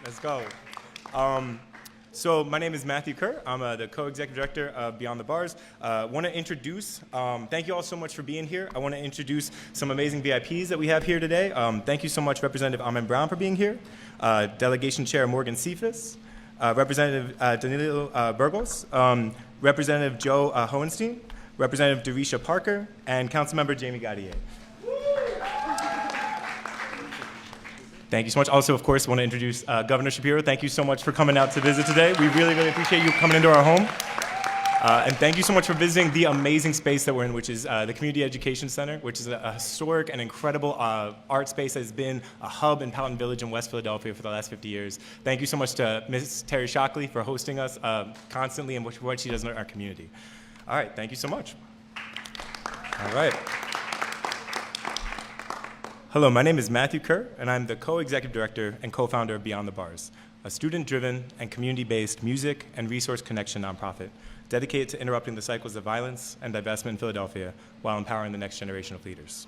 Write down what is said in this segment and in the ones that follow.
Let's go. So my name is Matthew Kerr. I'm the co-executive director of Beyond the Bars. Want to introduce, thank you all so much for being here. I want to introduce some amazing VIPs that we have here today. Thank you so much, Representative Amin Brown, for being here. Delegation Chair Morgan Cephas, Representative Danilo Burgos, Representative Joe Hohenstein, Representative Derisha Parker, and Councilmember Jamie Gaudier. Thank you so much. Also, of course, want to introduce Governor Shapiro. Thank you so much for coming out to visit today. We really, really appreciate you coming into our home. And thank you so much for visiting the amazing space that we're in, which is the Community Education Center, which is a historic and incredible art space that has been a hub in Powelton Village in West Philadelphia for the last 50 years. Thank you so much to Ms. Terry Shockley for hosting us constantly and what she does in our community. All right, thank you so much. All right. Hello, my name is Matthew Kerr, and I'm the co-executive director and co-founder of Beyond the Bars, a student-driven and community-based music and resource connection nonprofit dedicated to interrupting the cycles of violence and divestment in Philadelphia while empowering the next generation of leaders.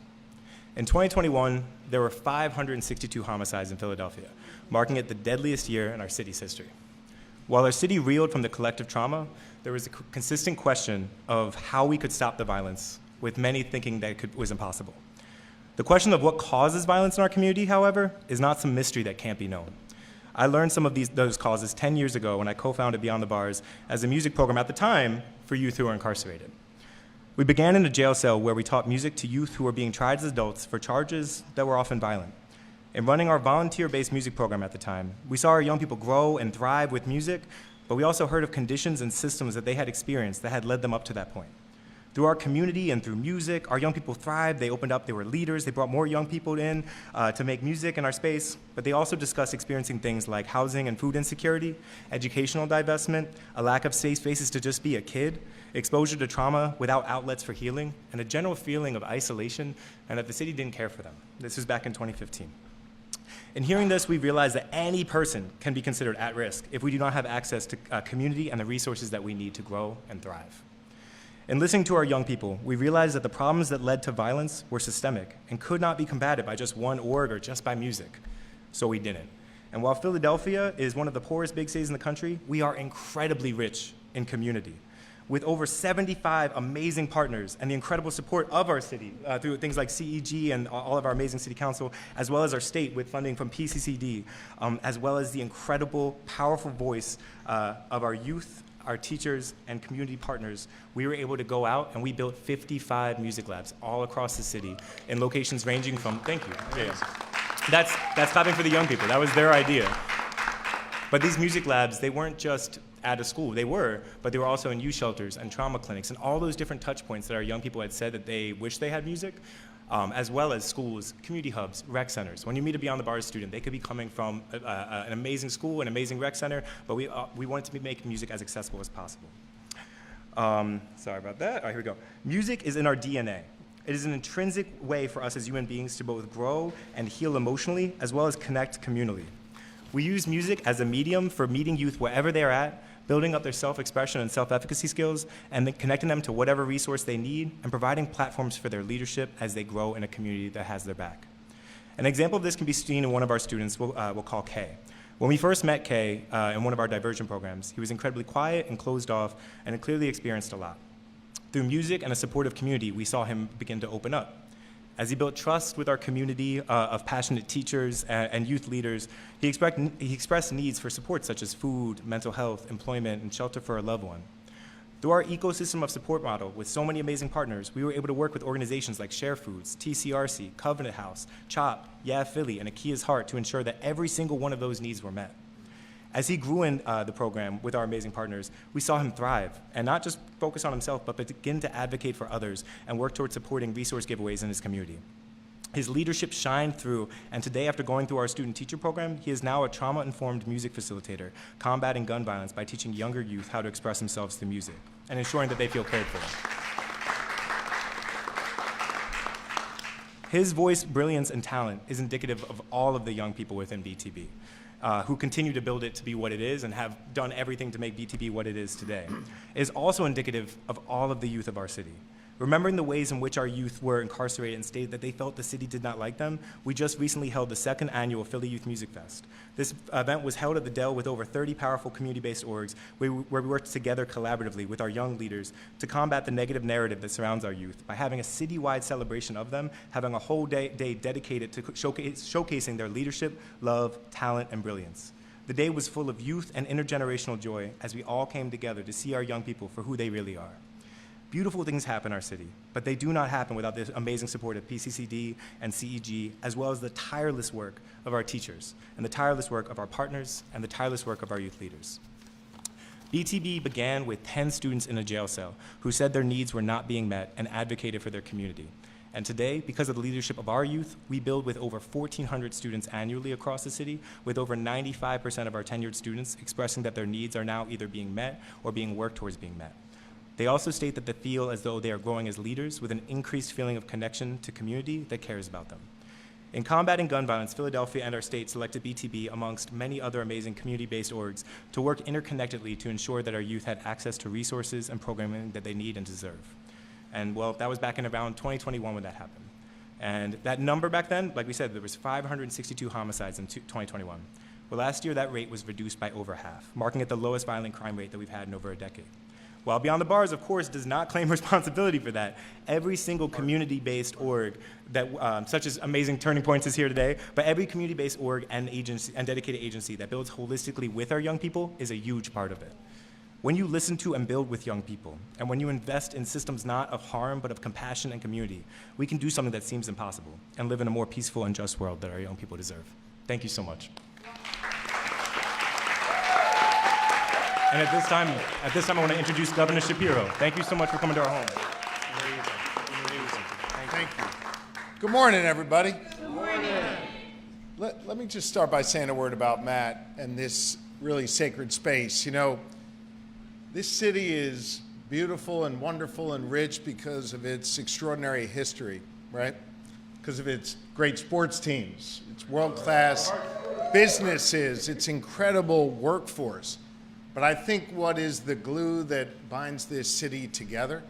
In 2021, there were 562 homicides in Philadelphia, marking it the deadliest year in our city's history. While our city reeled from the collective trauma, there was a consistent question of how we could stop the violence, with many thinking that it was impossible. The question of what causes violence in our community, however, is not some mystery that can't be known. I learned some of those causes 10 years ago when I co-founded Beyond the Bars as a music program at the time for youth who were incarcerated. We began in a jail cell where we taught music to youth who were being tried as adults for charges that were often violent. In running our volunteer-based music program at the time, we saw our young people grow and thrive with music, but we also heard of conditions and systems that they had experienced that had led them up to that point. Through our community and through music, our young people thrived. They opened up, they were leaders, they brought more young people in to make music in our space, but they also discussed experiencing things like housing and food insecurity, educational divestment, a lack of safe spaces to just be a kid, exposure to trauma without outlets for healing, and a general feeling of isolation and that the city didn't care for them. This was back in 2015. In hearing this, we realized that any person can be considered at risk if we do not have access to community and the resources that we need to grow and thrive. In listening to our young people, we realized that the problems that led to violence were systemic and could not be combated by just one org or just by music. So we didn't. And while Philadelphia is one of the poorest big cities in the country, we are incredibly rich in community. With over 75 amazing partners and the incredible support of our city through things like CEG and all of our amazing city council, as well as our state with funding from PCCD, as well as the incredible, powerful voice of our youth, our teachers, and community partners, we were able to go out and we built 55 music labs all across the city in locations ranging from, thank you. Yeah. That's clapping for the young people. That was their idea. But these music labs, they weren't just at a school. They were, but they were also in youth shelters and trauma clinics and all those different touch points that our young people had said that they wish they had music, as well as schools, community hubs, rec centers. When you meet a Beyond the Bars student, they could be coming from an amazing school, an amazing rec center, but we wanted to make music as accessible as possible. Sorry about that. All right, here we go. Music is in our DNA. It is an intrinsic way for us as human beings to both grow and heal emotionally, as well as connect communally. We use music as a medium for meeting youth wherever they're at, building up their self-expression and self-efficacy skills, and then connecting them to whatever resource they need, and providing platforms for their leadership as they grow in a community that has their back. An example of this can be seen in one of our students we'll call Kay. When we first met Kay in one of our diversion programs, he was incredibly quiet and closed off, and had clearly experienced a lot. Through music and a supportive community, we saw him begin to open up. As he built trust with our community of passionate teachers and youth leaders, he expressed needs for support such as food, mental health, employment, and shelter for a loved one. Through our ecosystem of support model with so many amazing partners, we were able to work with organizations like Share Foods, TCRC, Covenant House, CHOP, Yeah Philly, and Akia's Heart to ensure that every single one of those needs were met. As he grew in the program with our amazing partners, we saw him thrive, and not just focus on himself, but begin to advocate for others and work towards supporting resource giveaways in his community. His leadership shined through, and today, after going through our student-teacher program, he is now a trauma-informed music facilitator, combating gun violence by teaching younger youth how to express themselves through music, and ensuring that they feel cared for. His voice, brilliance, and talent is indicative of all of the young people within BTB. Who continue to build it to be what it is and have done everything to make BTB what it is today. It is also indicative of all of the youth of our city. Remembering the ways in which our youth were incarcerated and stated that they felt the city did not like them, we just recently held the second annual Philly Youth Music Fest. This event was held at the Dell with over 30 powerful community-based orgs where we worked together collaboratively with our young leaders to combat the negative narrative that surrounds our youth by having a citywide celebration of them, having a whole day dedicated to showcasing their leadership, love, talent, and brilliance. The day was full of youth and intergenerational joy as we all came together to see our young people for who they really are. Beautiful things happen in our city, but they do not happen without the amazing support of PCCD and CEG, as well as the tireless work of our teachers, and the tireless work of our partners, and the tireless work of our youth leaders. BTB began with 10 students in a jail cell who said their needs were not being met and advocated for their community. And today, because of the leadership of our youth, we build with over 1,400 students annually across the city, with over 95% of our tenured students expressing that their needs are now either being met or being worked towards being met. They also state that they feel as though they are growing as leaders with an increased feeling of connection to community that cares about them. In combating gun violence, Philadelphia and our state selected BTB amongst many other amazing community-based orgs to work interconnectedly to ensure that our youth had access to resources and programming that they need and deserve. And well, that was back in around 2021 when that happened. And that number back then, like we said, there was 562 homicides in 2021. Well, last year that rate was reduced by over half, marking it the lowest violent crime rate that we've had in over a decade. While Beyond the Bars, of course, does not claim responsibility for that, every single community-based org that, such as Amazing Turning Points is here today, but every community-based org and agency and dedicated agency that builds holistically with our young people is a huge part of it. When you listen to and build with young people, and when you invest in systems not of harm but of compassion and community, we can do something that seems impossible and live in a more peaceful and just world that our young people deserve. Thank you so much. And at this time, I want to introduce Governor Shapiro. Thank you so much for coming to our home. Thank you. Good morning, everybody. Good morning. Let me just start by saying a word about Matt and this really sacred space. You know, this city is beautiful and wonderful and rich because of its extraordinary history, right? Because of its great sports teams, its world-class businesses, its incredible workforce. But I think what is the glue that binds this city together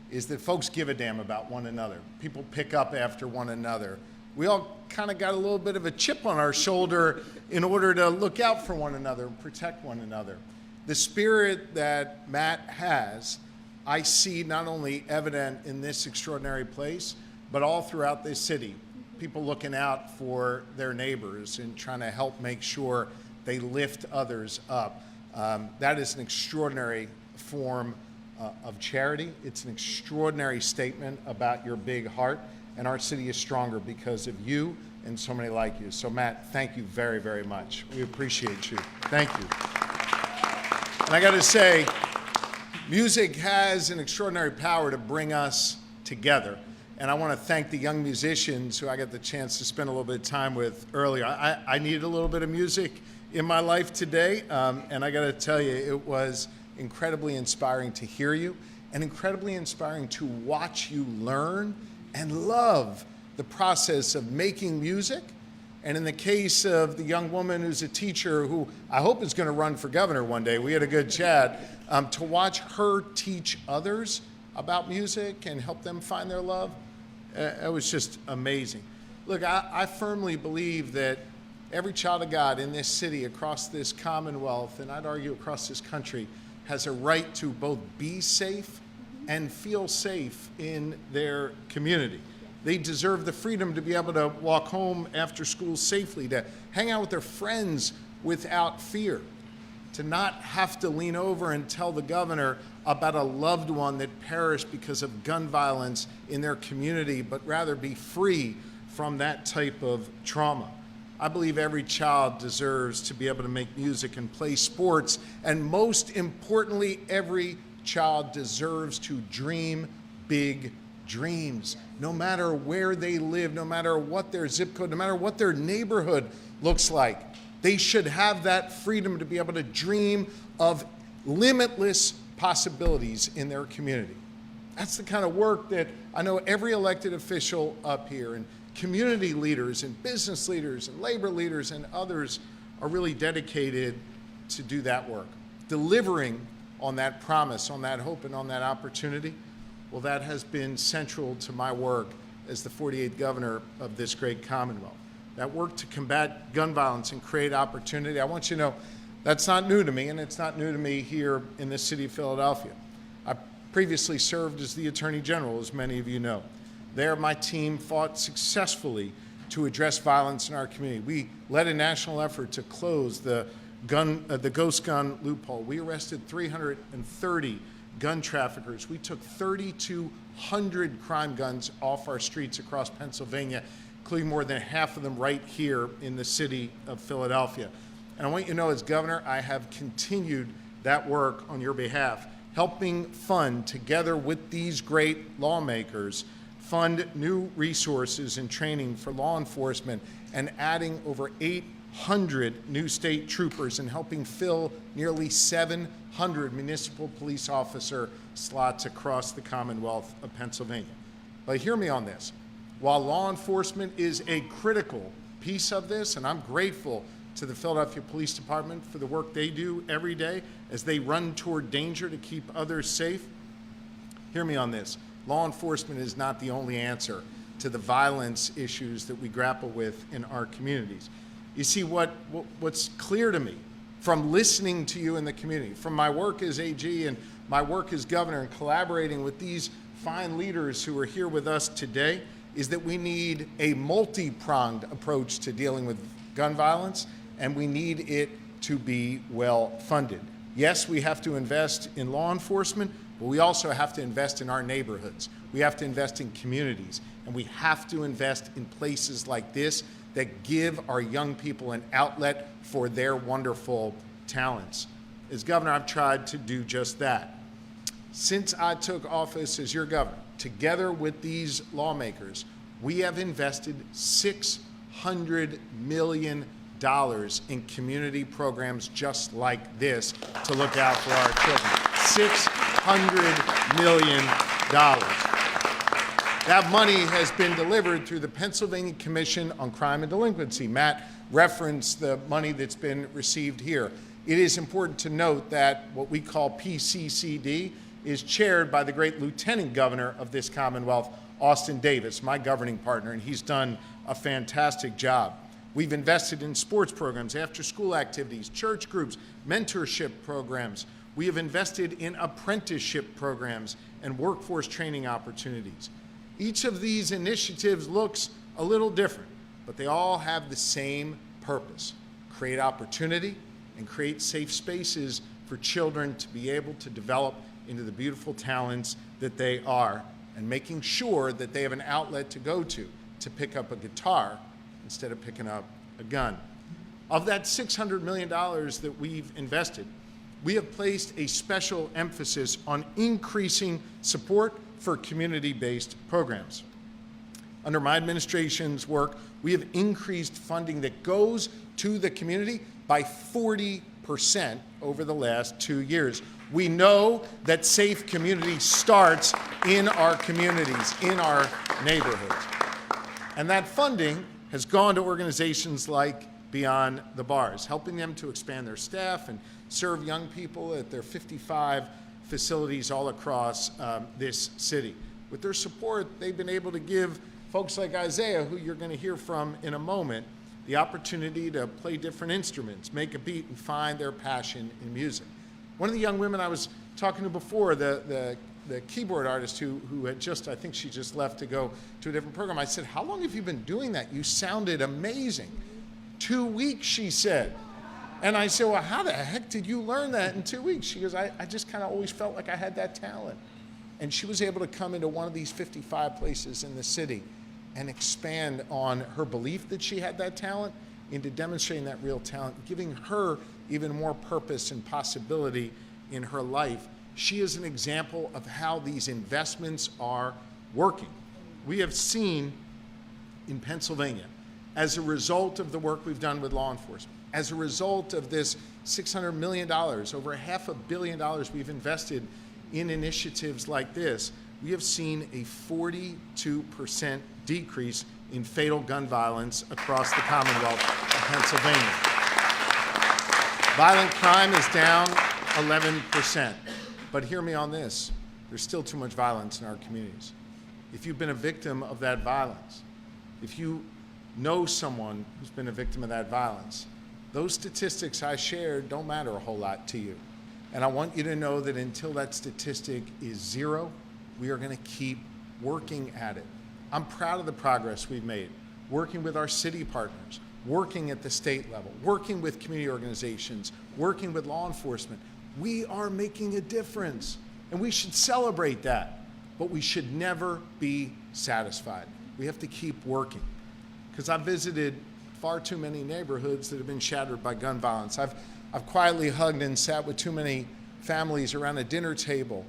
is that folks give a damn about one another. People pick up after one another. We all kind of got a little bit of a chip on our shoulder in order to look out for one another and protect one another. The spirit that Matt has, I see not only evident in this extraordinary place, but all throughout this city. People looking out for their neighbors and trying to help make sure they lift others up. That is an extraordinary form of charity. It's an extraordinary statement about your big heart, and our city is stronger because of you and so many like you. So Matt, thank you very, very much. We appreciate you. Thank you. And I got to say, music has an extraordinary power to bring us together. And I want to thank the young musicians who I got the chance to spend a little bit of time with earlier. I needed a little bit of music in my life today, and I got to tell you, it was incredibly inspiring to hear you and incredibly inspiring to watch you learn and love the process of making music. And in the case of the young woman who's a teacher who I hope is going to run for governor one day, we had a good chat, to watch her teach others about music and help them find their love, it was just amazing. Look, I firmly believe that every child of God in this city, across this Commonwealth, and I'd argue across this country, has a right to both be safe and feel safe in their community. They deserve the freedom to be able to walk home after school safely, to hang out with their friends without fear, to not have to lean over and tell the governor about a loved one that perished because of gun violence in their community, but rather be free from that type of trauma. I believe every child deserves to be able to make music and play sports, and most importantly, every child deserves to dream big dreams, no matter where they live, no matter what their zip code, no matter what their neighborhood looks like. They should have that freedom to be able to dream of limitless possibilities in their community. That's the kind of work that I know every elected official up here and community leaders and business leaders and labor leaders and others are really dedicated to do that work. Delivering on that promise, on that hope, and on that opportunity, Well, that has been central to my work as the 48th governor of this great Commonwealth. That work to combat gun violence and create opportunity, I want you to know that's not new to me, and it's not new to me here in the city of Philadelphia. I previously served as the Attorney General, as many of you know. There, my team fought successfully to address violence in our community. We led a national effort to close the ghost gun loophole. We arrested 330 gun traffickers. We took 3,200 crime guns off our streets across Pennsylvania, including more than half of them right here in the city of Philadelphia. And I want you to know, as governor, I have continued that work on your behalf, helping fund, together with these great lawmakers, fund new resources and training for law enforcement and adding over 800 new state troopers and helping fill nearly 700 municipal police officer slots across the Commonwealth of Pennsylvania. But hear me on this. While law enforcement is a critical piece of this, and I'm grateful to the Philadelphia Police Department for the work they do every day as they run toward danger to keep others safe, hear me on this. Law enforcement is not the only answer to the violence issues that we grapple with in our communities. You see, what's clear to me from listening to you in the community, from my work as AG and my work as governor and collaborating with these fine leaders who are here with us today, is that we need a multi-pronged approach to dealing with gun violence, and we need it to be well funded. Yes, we have to invest in law enforcement, but we also have to invest in our neighborhoods. We have to invest in communities, and we have to invest in places like this that give our young people an outlet for their wonderful talents. As governor, I've tried to do just that. Since I took office as your governor, together with these lawmakers, we have invested $600 million in community programs just like this to look out for our children. $600 million. That money has been delivered through the Pennsylvania Commission on Crime and Delinquency. Matt referenced the money that's been received here. It is important to note that what we call PCCD is chaired by the great Lieutenant Governor of this Commonwealth, Austin Davis, my governing partner, and he's done a fantastic job. We've invested in sports programs, after-school activities, church groups, mentorship programs. We have invested in apprenticeship programs and workforce training opportunities. Each of these initiatives looks a little different, but they all have the same purpose: create opportunity and create safe spaces for children to be able to develop into the beautiful talents that they are, and making sure that they have an outlet to go to pick up a guitar instead of picking up a gun. Of that $600 million that we've invested, we have placed a special emphasis on increasing support for community-based programs. Under my administration's work, we have increased funding that goes to the community by 40% over the last 2 years. We know that safe community starts in our communities, in our neighborhoods. And that funding has gone to organizations like Beyond the Bars, helping them to expand their staff and serve young people at their 55 facilities all across this city. With their support, they've been able to give folks like Isaiah, who you're going to hear from in a moment, the opportunity to play different instruments, make a beat, and find their passion in music. One of the young women I was talking to before, the keyboard artist who had just, I think she just left to go to a different program, I said, "How long have you been doing that? You sounded amazing." 2 weeks, she said. And I said, "Well, how the heck did you learn that in 2 weeks?" She goes, I just kind of always felt like I had that talent. And she was able to come into one of these 55 places in the city and expand on her belief that she had that talent into demonstrating that real talent, giving her even more purpose and possibility in her life. She is an example of how these investments are working. We have seen in Pennsylvania, as a result of the work we've done with law enforcement, as a result of this $600 million, over $500 million we've invested in initiatives like this, we have seen a 42% decrease in fatal gun violence across the Commonwealth of Pennsylvania. Violent crime is down 11%. But hear me on this. there's still too much violence in our communities. If you've been a victim of that violence, if you know someone who's been a victim of that violence, those statistics I shared don't matter a whole lot to you. And I want you to know that until that statistic is zero, we are going to keep working at it. I'm proud of the progress we've made, working with our city partners, working at the state level, working with community organizations, working with law enforcement. We are making a difference, and we should celebrate that, but we should never be satisfied. We have to keep working, because I've visited far too many neighborhoods that have been shattered by gun violence. I've quietly hugged and sat with too many families around a dinner table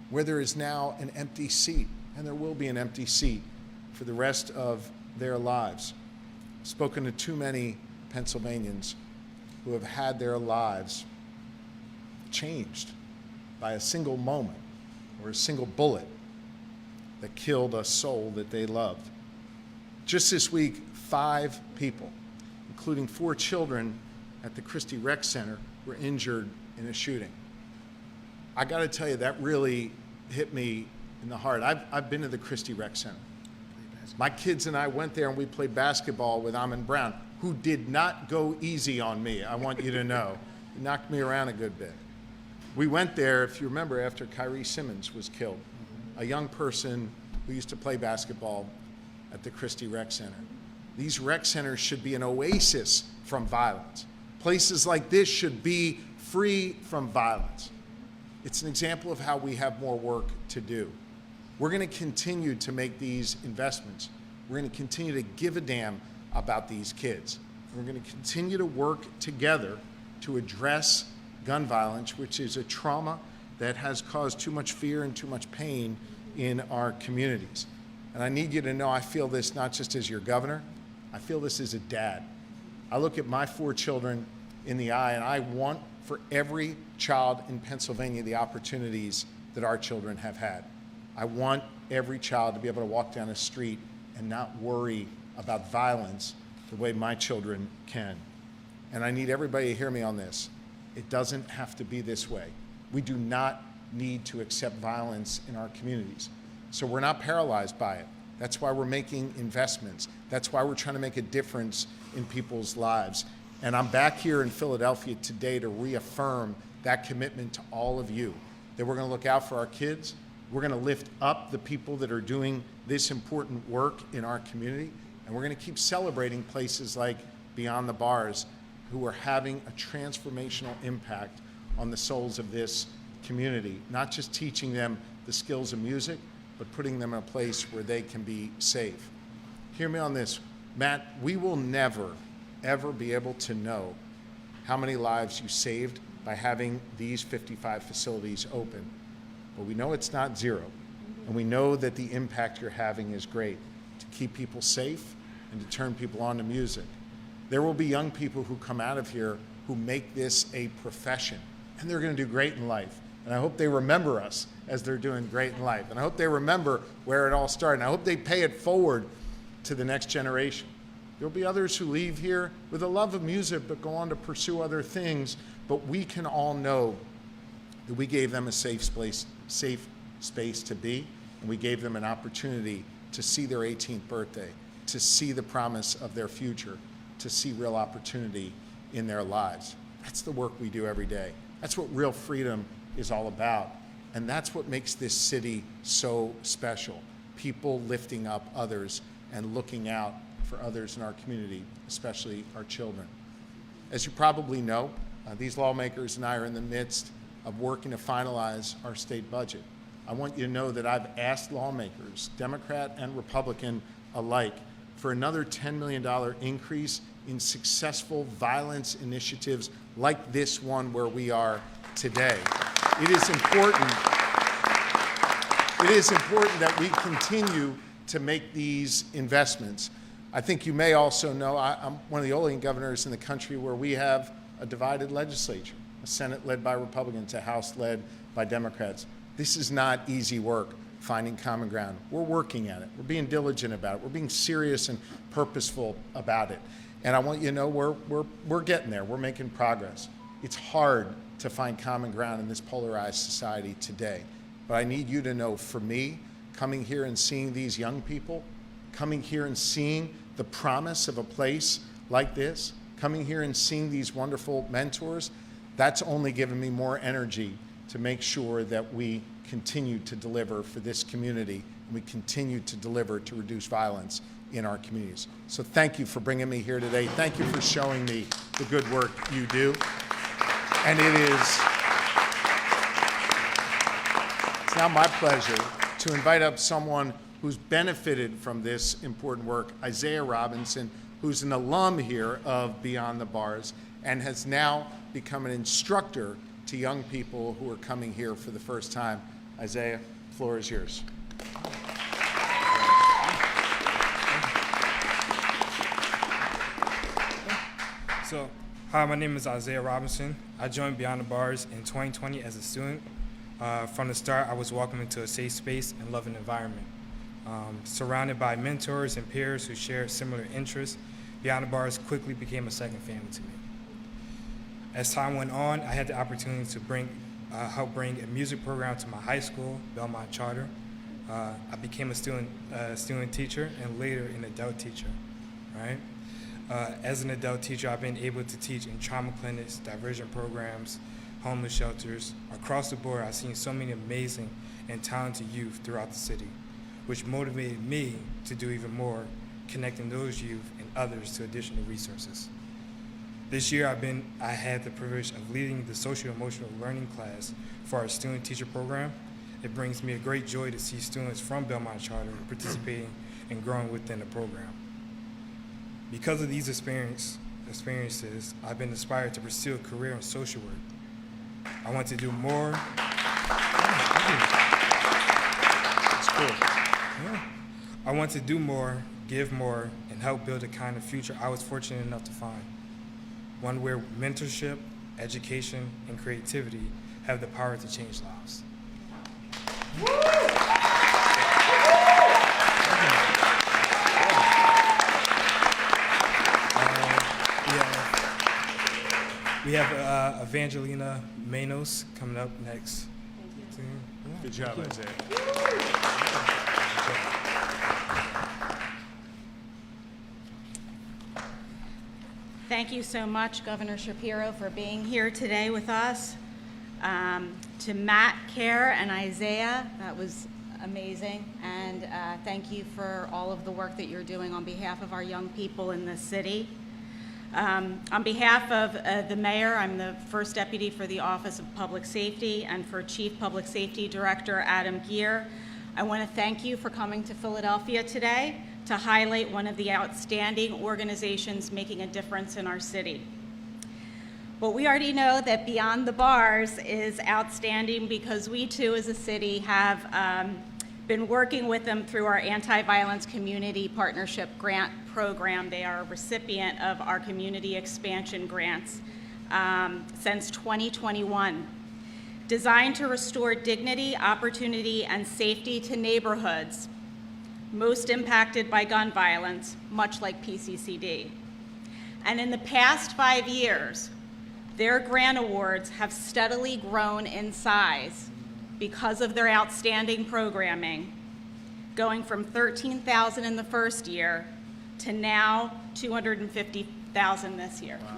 where there is now an empty seat, and there will be an empty seat for the rest of their lives. Spoken to too many Pennsylvanians who have had their lives changed by a single moment or a single bullet that killed a soul that they loved. Just this week, 5 people, including 4 children at the Christie Rec Center, were injured in a shooting. I got to tell you, that really hit me in the heart. I've been to the Christie Rec Center. My kids and I went there and we played basketball with Amon Brown, who did not go easy on me, I want you to know. He knocked me around a good bit. We went there, if you remember, after Kyrie Simmons was killed, a young person who used to play basketball at the Christie Rec Center. These rec centers should be an oasis from violence. Places like this should be free from violence. It's an example of how we have more work to do. We're going to continue to make these investments. We're going to continue to give a damn about these kids. We're going to continue to work together to address gun violence, which is a trauma that has caused too much fear and too much pain in our communities. And I need you to know I feel this not just as your governor, I feel this as a dad. I look at my 4 children in the eye, and I want for every child in Pennsylvania the opportunities that our children have had. I want every child to be able to walk down a street and not worry about violence the way my children can. And I need everybody to hear me on this. It doesn't have to be this way. We do not need to accept violence in our communities. So we're not paralyzed by it. That's why we're making investments. That's why we're trying to make a difference in people's lives. And I'm back here in Philadelphia today to reaffirm that commitment to all of you, that we're going to look out for our kids. We're going to lift up the people that are doing this important work in our community, and we're going to keep celebrating places like Beyond the Bars, who are having a transformational impact on the souls of this community, not just teaching them the skills of music, but putting them in a place where they can be safe. Hear me on this. Matt, we will never, ever be able to know how many lives you saved by having these 55 facilities open. But we know it's not zero, and we know that the impact you're having is great to keep people safe and to turn people on to music. There will be young people who come out of here who make this a profession, and they're going to do great in life. And I hope they remember us as they're doing great in life. And I hope they remember where it all started. And I hope they pay it forward to the next generation. There'll be others who leave here with a love of music but go on to pursue other things. But we can all know that we gave them a safe space to be, and we gave them an opportunity to see their 18th birthday, to see the promise of their future, to see real opportunity in their lives. That's the work we do every day. That's what real freedom is all about. And that's what makes this city so special. People lifting up others and looking out for others in our community, especially our children. As you probably know, these lawmakers and I are in the midst of working to finalize our state budget. I want you to know that I've asked lawmakers, Democrat and Republican alike, for another $10 million increase in successful violence initiatives like this one where we are today. It is important that we continue to make these investments. I think you may also know I'm one of the only governors in the country where we have a divided legislature, a Senate led by Republicans, a House led by Democrats. This is not easy work, finding common ground. We're working at it. We're being diligent about it. We're being serious and purposeful about it. And I want you to know we're getting there. We're making progress. It's hard to find common ground in this polarized society today. But I need you to know, for me, coming here and seeing these young people, coming here and seeing the promise of a place like this, coming here and seeing these wonderful mentors, that's only given me more energy to make sure that we continue to deliver for this community, and we continue to deliver to reduce violence in our communities. So thank you for bringing me here today. Thank you for showing me the good work you do. And it's now my pleasure to invite up someone who's benefited from this important work, Isaiah Robinson, who's an alum here of Beyond the Bars and has now become an instructor to young people who are coming here for the first time. Isaiah, the floor is yours. So, hi, my name is Isaiah Robinson. I joined Beyond the Bars in 2020 as a student. From the start, I was welcomed into a safe space and loving environment. Surrounded by mentors and peers who shared similar interests, Beyond the Bars quickly became a second family to me. As time went on, I had the opportunity to help bring a music program to my high school, Belmont Charter. I became a student teacher and later an adult teacher, right? As an adult teacher, I've been able to teach in trauma clinics, diversion programs, homeless shelters. Across the board, I've seen so many amazing and talented youth throughout the city, which motivated me to do even more, connecting those youth and others to additional resources. This year, I had the privilege of leading the social-emotional learning class for our student-teacher program. It brings me a great joy to see students from Belmont Charter participating and growing within the program. Because of these experiences, I've been inspired to pursue a career in social work. I want to do more. That's cool. Yeah. I want to do more, give more, and help build the kind of future I was fortunate enough to find. One where mentorship, education, and creativity have the power to change lives. We have Evangelina Manos coming up next. Good job, Isaiah. Thank you so much, Governor Shapiro, for being here today with us. To Matt, Kerr, and Isaiah, that was amazing. And thank you for all of the work that you're doing on behalf of our young people in this city. On behalf of the mayor, I'm the first deputy for the Office of Public Safety, and for Chief Public Safety Director Adam Geer, I want to thank you for coming to Philadelphia today to highlight one of the outstanding organizations making a difference in our city. But we already know that Beyond the Bars is outstanding because we too as a city have been working with them through our Anti-Violence Community Partnership Grant Program. They are a recipient of our community expansion grants since 2021. Designed to restore dignity, opportunity, and safety to neighborhoods most impacted by gun violence, much like PCCD. And in the past 5 years, their grant awards have steadily grown in size because of their outstanding programming, going from $13,000 in the first year to now $250,000 this year. Wow.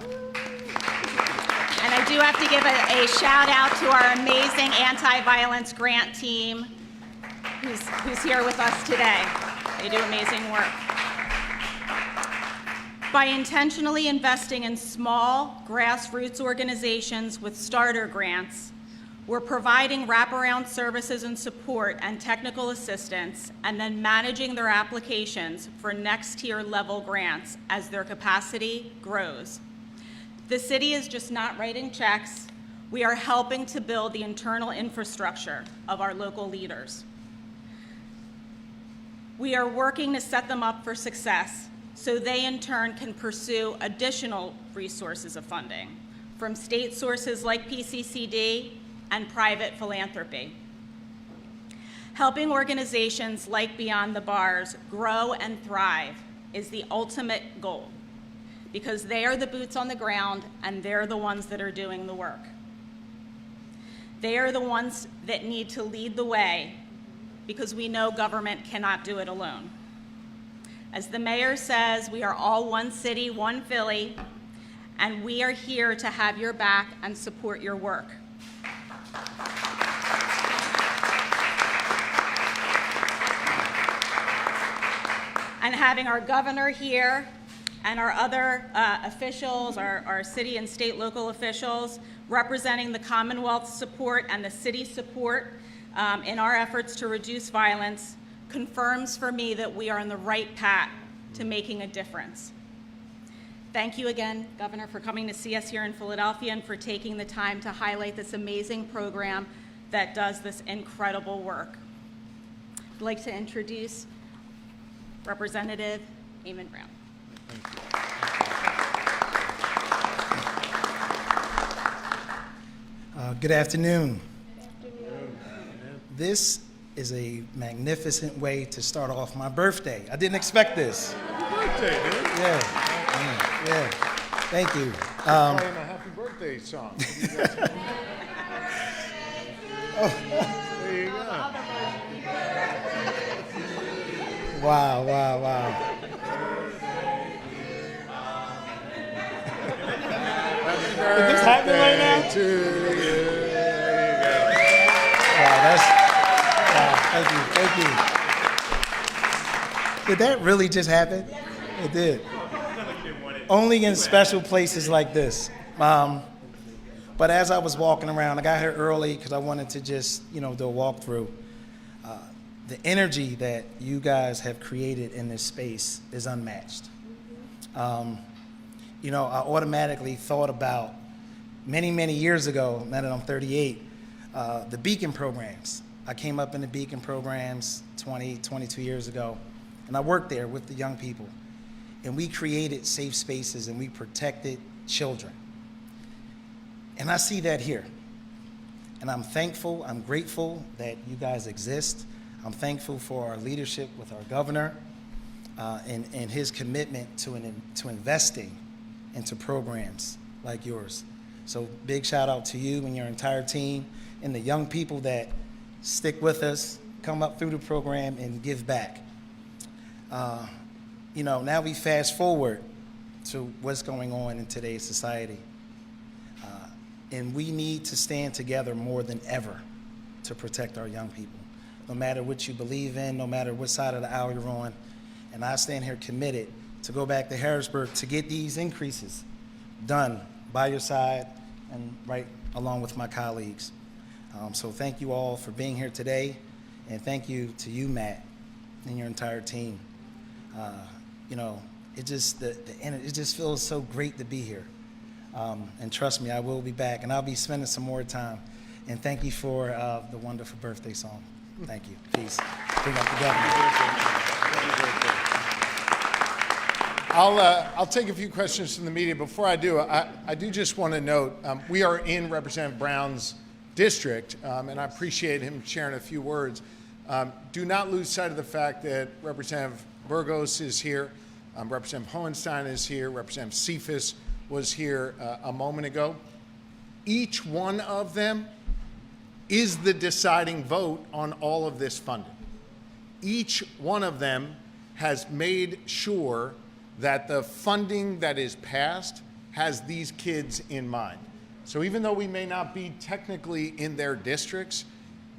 And I do have to give a shout out to our amazing anti-violence grant team who's here with us today. They do amazing work. By intentionally investing in small grassroots organizations with starter grants, we're providing wraparound services and support and technical assistance, and then managing their applications for next tier level grants as their capacity grows. The city is just not writing checks. We are helping to build the internal infrastructure of our local leaders. We are working to set them up for success so they in turn can pursue additional resources of funding from state sources like PCCD and private philanthropy. Helping organizations like Beyond the Bars grow and thrive is the ultimate goal because they are the boots on the ground and they're the ones that are doing the work. They are the ones that need to lead the way because we know government cannot do it alone. As the mayor says, we are all one city, one Philly, and we are here to have your back and support your work. And having our governor here and our other officials, our city and state local officials, representing the Commonwealth's support and the city's support in our efforts to reduce violence, confirms for me that we are on the right path to making a difference. Thank you again, Governor, for coming to see us here in Philadelphia and for taking the time to highlight this amazing program that does this incredible work. I'd like to introduce Representative Eamon Brown. Good afternoon. This is a magnificent way to start off my birthday. I didn't expect this. Happy birthday, dude. Yeah. Thank you. Playing a happy birthday song. There you go. Wow. Is this happening right now? To you. There you go. Thank you. Did that really just happen? It did. Only in special places like this. But as I was walking around, I got here early because I wanted to just, do a walkthrough. The energy that you guys have created in this space is unmatched. I automatically thought about many years ago, now that I'm 38, the Beacon programs. I came up in the Beacon programs 22 years ago, and I worked there with the young people. And we created safe spaces and we protected children. And I see that here. And I'm thankful, I'm grateful that you guys exist. I'm thankful for our leadership with our governor and his commitment to investing into programs like yours. So big shout out to you and your entire team and the young people that stick with us, come up through the program and give back. Now we fast forward to what's going on in today's society. And we need to stand together more than ever to protect our young people, no matter what you believe in, no matter what side of the aisle you're on. And I stand here committed to go back to Harrisburg to get these increases done by your side and right along with my colleagues. So thank you all for being here today, and thank you to you, Matt, and your entire team. It just feels so great to be here. And trust me, I will be back, and I'll be spending some more time. And thank you for the wonderful birthday song. Thank you. Peace. Bring up the governor. I'll take a few questions from the media. Before I do, I do just want to note, we are in Representative Brown's district, and I appreciate him sharing a few words. Do not lose sight of the fact that Representative Burgos is here, Representative Hohenstein is here, Representative Cephas was here a moment ago. Each one of them is the deciding vote on all of this funding. Each one of them has made sure that the funding that is passed has these kids in mind. So even though we may not be technically in their districts,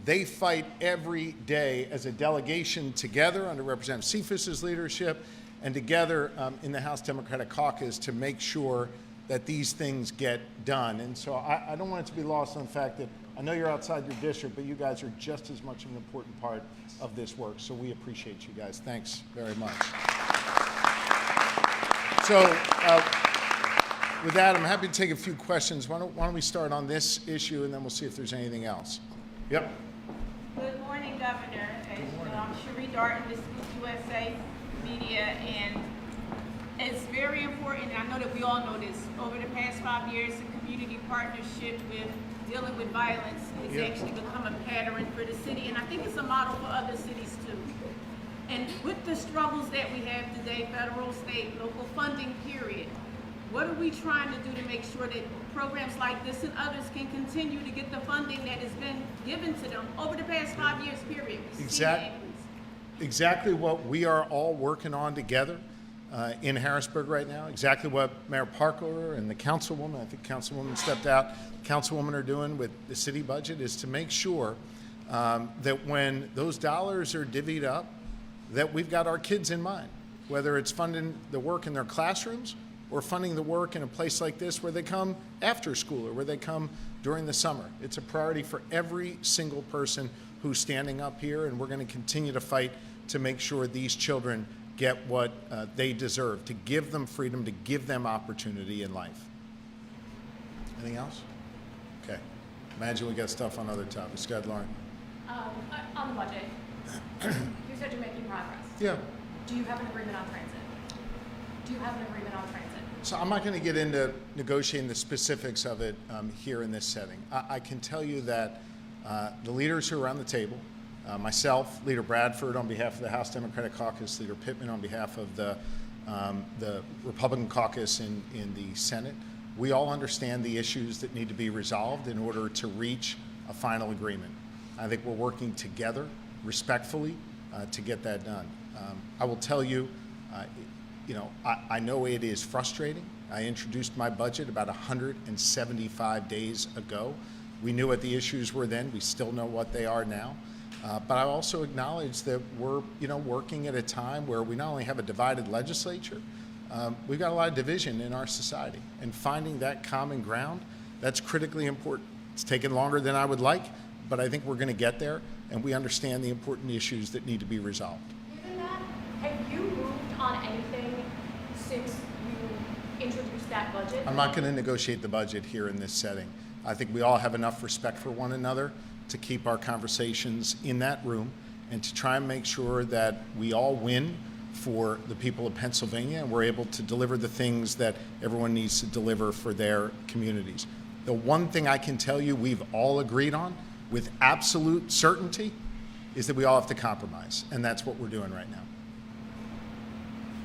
they fight every day as a delegation together under Representative Cephas's leadership and together in the House Democratic Caucus to make sure that these things get done. And so I don't want it to be lost on the fact that I know you're outside your district, but you guys are just as much an important part of this work. So we appreciate you guys. Thanks very much. So with that, I'm happy to take a few questions. Why don't we start on this issue, and then we'll see if there's anything else. Yep. Good morning, Governor. As you know, I'm Cherie Darton, with Scoop USA Media, and it's very important, and I know that we all know this, over the past 5 years, the community partnership with dealing with violence has actually become a pattern for the city, and I think it's a model for other cities too. And with the struggles that we have today, federal, state, local funding, period, What are we trying to do to make sure that programs like this and others can continue to get the funding that has been given to them over the past 5 years period? Exactly what we are all working on together in Harrisburg right now. Exactly what Mayor Parker and the councilwoman, I think Councilwoman stepped out, councilwoman are doing with the city budget is to make sure that when those dollars are divvied up, that we've got our kids in mind, whether it's funding the work in their classrooms or funding the work in a place like this where they come after school or where they come during the summer. It's a priority for every single person who's standing up here, and we're going to continue to fight to make sure these children get what they deserve, to give them freedom, to give them opportunity in life. Anything else? Okay. Imagine we got stuff on other topics. Go ahead, Lauren. On the budget, you said you're making progress. Yeah. Do you have an agreement on transit? Do you have an agreement on transit? So I'm not going to get into negotiating the specifics of it here in this setting. I can tell you that the leaders who are around the table, myself, Leader Bradford on behalf of the House Democratic Caucus, Leader Pittman on behalf of the Republican caucus in the Senate, we all understand the issues that need to be resolved in order to reach a final agreement. I think we're working together respectfully to get that done. I will tell you, I know it is frustrating. I introduced my budget about 175 days ago. We knew what the issues were then. We still know what they are now. But I also acknowledge that we're, working at a time where we not only have a divided legislature, we've got a lot of division in our society. And finding that common ground, that's critically important. It's taken longer than I would like, but I think we're going to get there, and we understand the important issues that need to be resolved. Given that, have you moved on anything since you introduced that budget? I'm not going to negotiate the budget here in this setting. I think we all have enough respect for one another to keep our conversations in that room and to try and make sure that we all win for the people of Pennsylvania and we're able to deliver the things that everyone needs to deliver for their communities. The one thing I can tell you we've all agreed on with absolute certainty is that we all have to compromise, and that's what we're doing right now.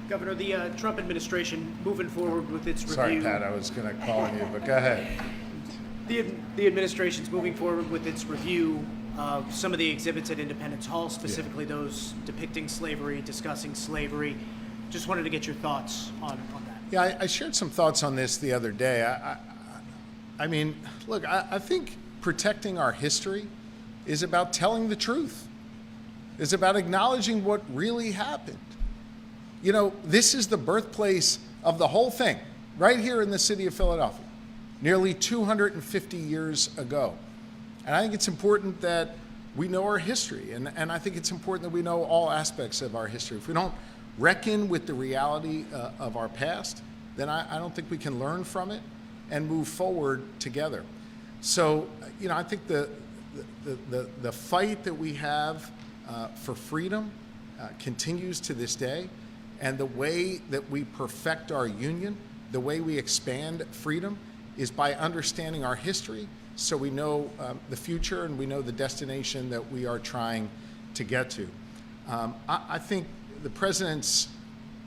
Governor, the Trump administration moving forward with its review. Sorry, Pat, I was going to call on you, but go ahead. The administration's moving forward with its review of some of the exhibits at Independence Hall, specifically those depicting slavery, discussing slavery. Just wanted to get your thoughts on that. Yeah, I shared some thoughts on this the other day. I mean, look, I think protecting our history is about telling the truth. It's about acknowledging what really happened. This is the birthplace of the whole thing, right here in the city of Philadelphia, nearly 250 years ago. And I think it's important that we know our history, and I think it's important that we know all aspects of our history. If we don't reckon with the reality of our past, then I don't think we can learn from it and move forward together. So, I think the fight that we have for freedom continues to this day, and the way that we perfect our union, the way we expand freedom, is by understanding our history so we know the future and we know the destination that we are trying to get to. I think the president's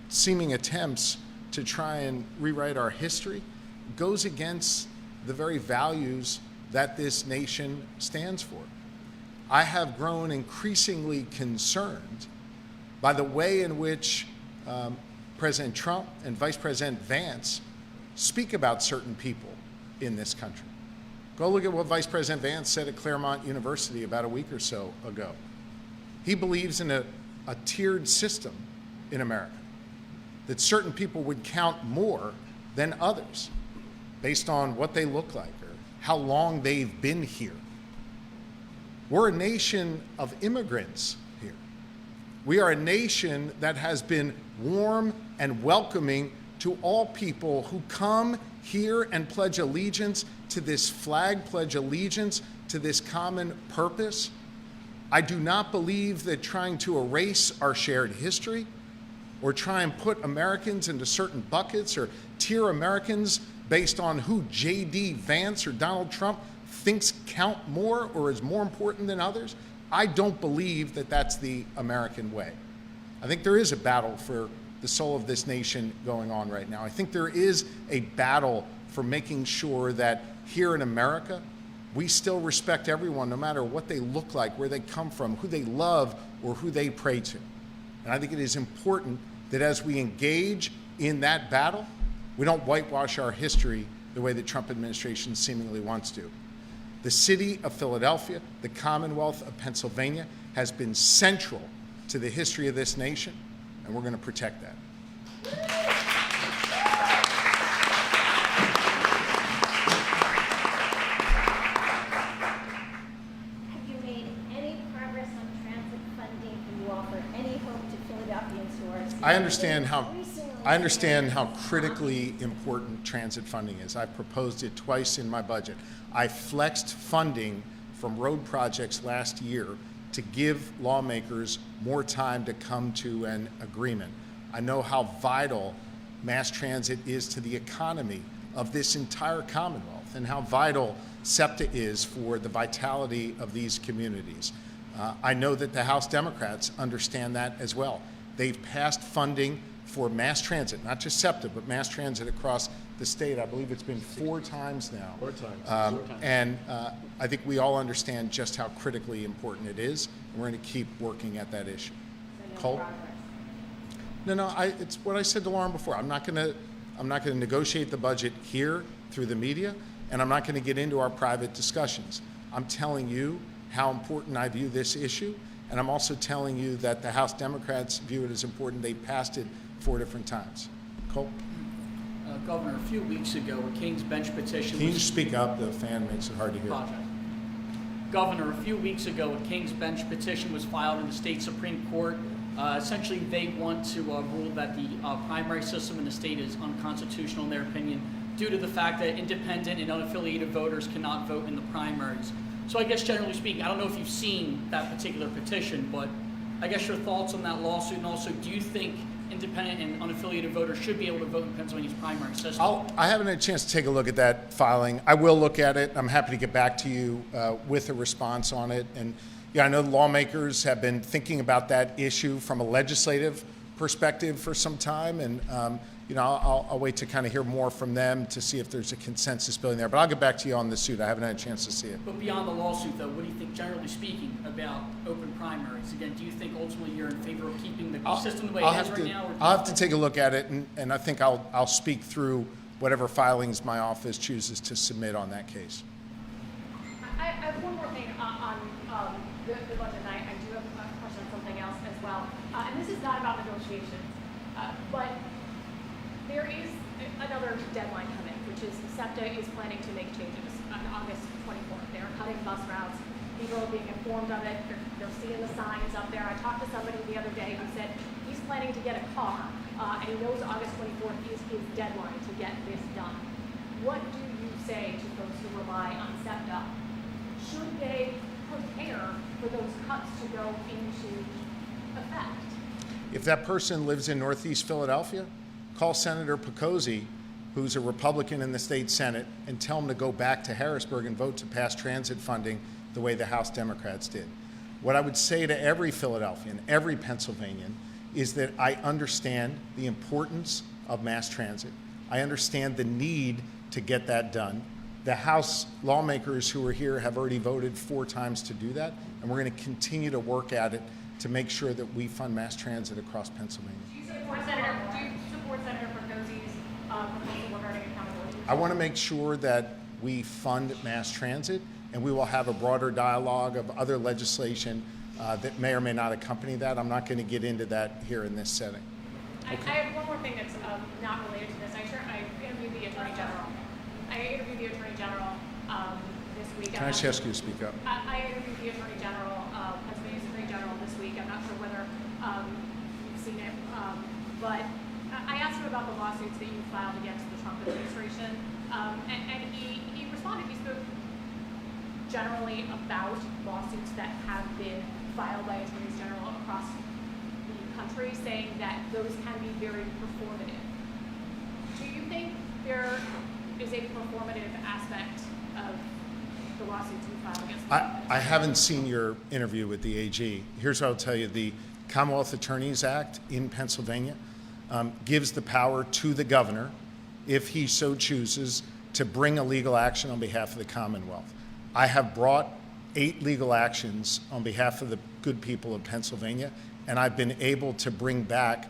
seeming attempts to try and rewrite our history goes against the very values that this nation stands for. I have grown increasingly concerned by the way in which President Trump and Vice President Vance speak about certain people in this country. Go look at what Vice President Vance said at Claremont University about a week or so ago. He believes in a tiered system in America, that certain people would count more than others based on what they look like or how long they've been here. We're a nation of immigrants here. We are a nation that has been warm and welcoming to all people who come here and pledge allegiance to this flag, pledge allegiance to this common purpose. I do not believe that trying to erase our shared history or try and put Americans into certain buckets or tier Americans based on who J.D. Vance or Donald Trump thinks count more or is more important than others. I don't believe that that's the American way. I think there is a battle for the soul of this nation going on right now. I think there is a battle for making sure that here in America, we still respect everyone, no matter what they look like, where they come from, who they love, or who they pray to. And I think it is important that as we engage in that battle, we don't whitewash our history the way the Trump administration seemingly wants to. The city of Philadelphia, the Commonwealth of Pennsylvania, has been central to the history of this nation, and we're going to protect that. Have you made any progress on transit funding? Can you offer any hope to Philadelphians who are I understand how critically important transit funding is. I've proposed it twice in my budget. I flexed funding from road projects last year to give lawmakers more time to come to an agreement. I know how vital mass transit is to the economy of this entire Commonwealth and how vital SEPTA is for the vitality of these communities. I know that the House Democrats understand that as well. They've passed funding for mass transit, not just SEPTA, but mass transit across the state. I believe it's been 4 times now. 4 times. And I think we all understand just how critically important it is, and we're going to keep working at that issue. Cole? No, it's what I said to Lauren before. I'm not going to negotiate the budget here through the media, and I'm not going to get into our private discussions. I'm telling you how important I view this issue, and I'm also telling you that the House Democrats view it as important. They passed it 4 different times. Cole? Governor, a few weeks ago, a King's Bench petition Can you was... speak up? The fan makes it hard to hear. Apologize. Governor, a few weeks ago, a King's Bench petition was filed in the state Supreme Court. Essentially, they want to rule that the primary system in the state is unconstitutional in their opinion due to the fact that independent and unaffiliated voters cannot vote in the primaries. So I guess generally speaking, I don't know if you've seen that particular petition, but I guess your thoughts on that lawsuit, and also do you think independent and unaffiliated voters should be able to vote in Pennsylvania's primary system? I haven't had a chance to take a look at that filing. I will look at it. I'm happy to get back to you with a response on it. And yeah, I know the lawmakers have been thinking about that issue from a legislative perspective for some time, and I'll wait to kind of hear more from them to see if there's a consensus building there. But I'll get back to you on the suit. I haven't had a chance to see it. But beyond the lawsuit, though, what do you think, generally speaking, about open primaries? Again, do you think ultimately you're in favor of keeping the system the way it is right now? I'll have to take a look at it, and I think I'll speak through whatever filings my office chooses to submit on that case. I have one more thing on the budget, and I do have a question on something else as well. And this is not about negotiations, but there is another deadline coming, which is SEPTA is planning to make changes on August 24th. They're cutting bus routes. People are being informed of it. They're seeing the signs up there. I talked to somebody the other day who said he's planning to get a car, and he knows August 24th is his deadline to get this done. What do you say to folks who rely on SEPTA? Should they prepare for those cuts to go into effect? If that person lives in Northeast Philadelphia, call Senator Picozzi, who's a Republican in the state Senate, and tell him to go back to Harrisburg and vote to pass transit funding the way the House Democrats did. What I would say to every Philadelphian, every Pennsylvanian, is that I understand the importance of mass transit. I understand the need to get that done. The House lawmakers who are here have already voted 4 times to do that, and we're going to continue to work at it to make sure that we fund mass transit across Pennsylvania. Do you support Senator Picozzi's proposal regarding accountability? I want to make sure that we fund mass transit, and we will have a broader dialogue of other legislation that may or may not accompany that. I'm not going to get into that here in this setting. I have one more thing that's not related to this. I interviewed the Attorney General. This week. Can I just ask you to speak up? I interviewed the Attorney General, Pennsylvania's Attorney General this week. I'm not sure whether you've seen it, but I asked him about the lawsuits that you filed against the Trump administration, and he responded. He spoke generally about lawsuits that have been filed by attorneys general across the country, saying that those can be very performative. Do you think there is a performative aspect of the lawsuits you filed against them? I haven't seen your interview with the AG. Here's what I'll tell you. The Commonwealth Attorneys Act in Pennsylvania gives the power to the governor, if he so chooses, to bring a legal action on behalf of the Commonwealth. I have brought 8 legal actions on behalf of the good people of Pennsylvania, and I've been able to bring back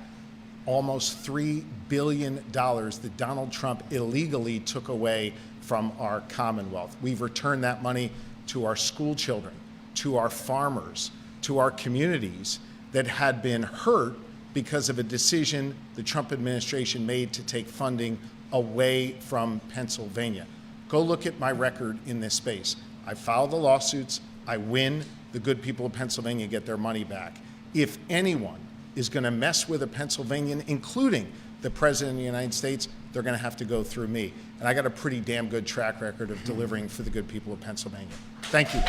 almost $3 billion that Donald Trump illegally took away from our Commonwealth. We've returned that money to our school children, to our farmers, to our communities that had been hurt because of a decision the Trump administration made to take funding away from Pennsylvania. Go look at my record in this space. I file the lawsuits, I win, the good people of Pennsylvania get their money back. If anyone is going to mess with a Pennsylvanian, including the President of the United States, they're going to have to go through me. And I got a pretty damn good track record of delivering for the good people of Pennsylvania. Thank you.